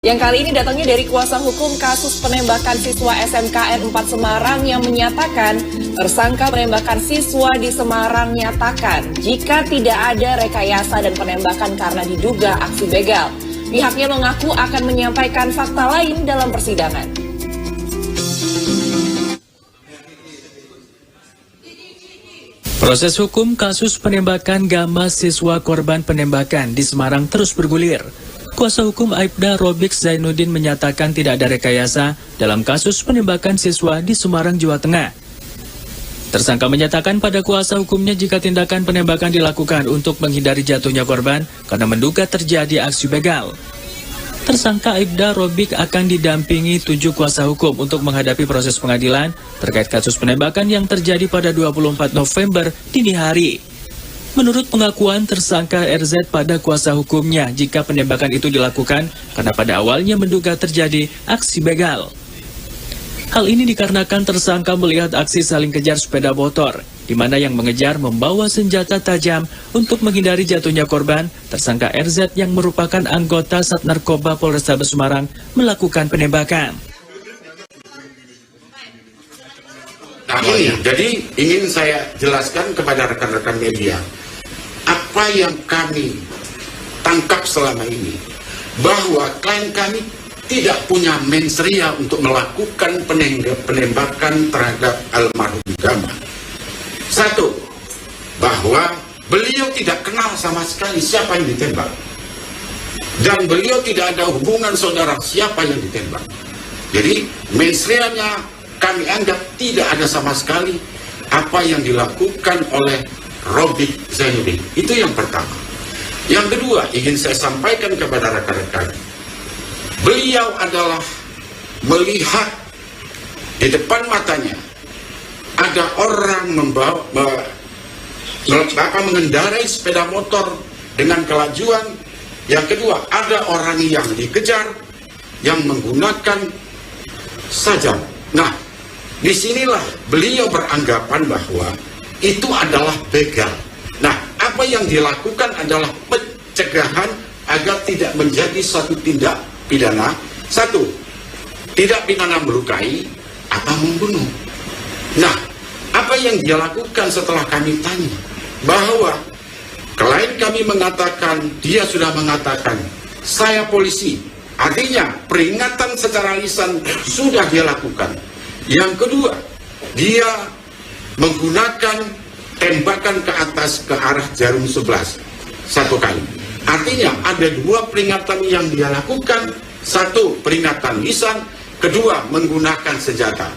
Yang kali ini datangnya dari kuasa hukum kasus penembakan siswa SMKN 4 Semarang yang menyatakan tersangka penembakan siswa di Semarang nyatakan jika tidak ada rekayasa dan penembakan karena diduga aksi begal. Pihaknya mengaku akan menyampaikan fakta lain dalam persidangan. Proses hukum kasus penembakan Gama siswa korban penembakan di Semarang terus bergulir. Kuasa hukum Aibda Robik Zainuddin menyatakan tidak ada rekayasa dalam kasus penembakan siswa di Semarang, Jawa Tengah. Tersangka menyatakan pada kuasa hukumnya jika tindakan penembakan dilakukan untuk menghindari jatuhnya korban karena menduga terjadi aksi begal. Tersangka Aibda Robik akan didampingi 7 kuasa hukum untuk menghadapi proses pengadilan terkait kasus penembakan yang terjadi pada 24 November dini hari. Menurut pengakuan tersangka RZ pada kuasa hukumnya, jika penembakan itu dilakukan karena pada awalnya menduga terjadi aksi begal. Hal ini dikarenakan tersangka melihat aksi saling kejar sepeda motor, di mana yang mengejar membawa senjata tajam untuk menghindari jatuhnya korban. Tersangka RZ yang merupakan anggota Sat Narkoba Polrestabes Semarang melakukan penembakan. Nah, jadi ingin saya jelaskan kepada rekan-rekan media apa yang kami tangkap selama ini, bahwa klien kami tidak punya mens rea untuk melakukan penembakan terhadap almarhum Gama. Satu, bahwa beliau tidak kenal sama sekali siapa yang ditembak, dan beliau tidak ada hubungan saudara siapa yang ditembak. Jadi mens rea-nya kami anggap tidak ada sama sekali apa yang dilakukan oleh Robik Zainuddin. Itu yang pertama. Yang kedua, ingin saya sampaikan kepada rekan-rekan, beliau adalah melihat di depan matanya ada orang mengendarai sepeda motor dengan kelajuan. Yang kedua, ada orang yang dikejar yang menggunakan sajam. Nah, disinilah beliau beranggapan bahwa itu adalah begal. Nah, apa yang dilakukan adalah pencegahan agar tidak menjadi suatu tindak pidana. Satu, tidak pidana melukai atau membunuh. Nah, apa yang dia lakukan setelah kami tanya, bahwa klien kami mengatakan, dia sudah mengatakan, saya polisi. Artinya peringatan secara lisan sudah dia lakukan. Yang kedua, dia menggunakan tembakan ke atas ke arah jarum 11 1 kali. Artinya ada 2 peringatan yang dia lakukan. Satu, peringatan lisan. Kedua, menggunakan senjata.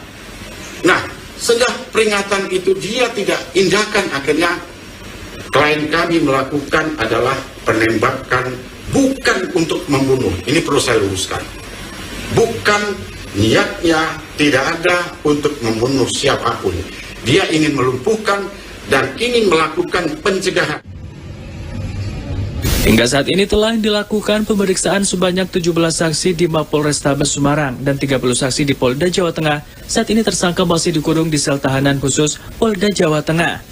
Nah, setelah peringatan itu dia tidak indahkan, akhirnya klien kami melakukan adalah penembakan bukan untuk membunuh. Ini perlu saya luruskan. Bukan, niatnya tidak ada untuk membunuh siapapun. Dia ingin melumpuhkan dan ingin melakukan pencegahan. Hingga saat ini telah dilakukan pemeriksaan sebanyak 17 saksi di Mapolrestabes Semarang dan 30 saksi di Polda Jawa Tengah. Saat ini tersangka masih dikurung di sel tahanan khusus Polda Jawa Tengah.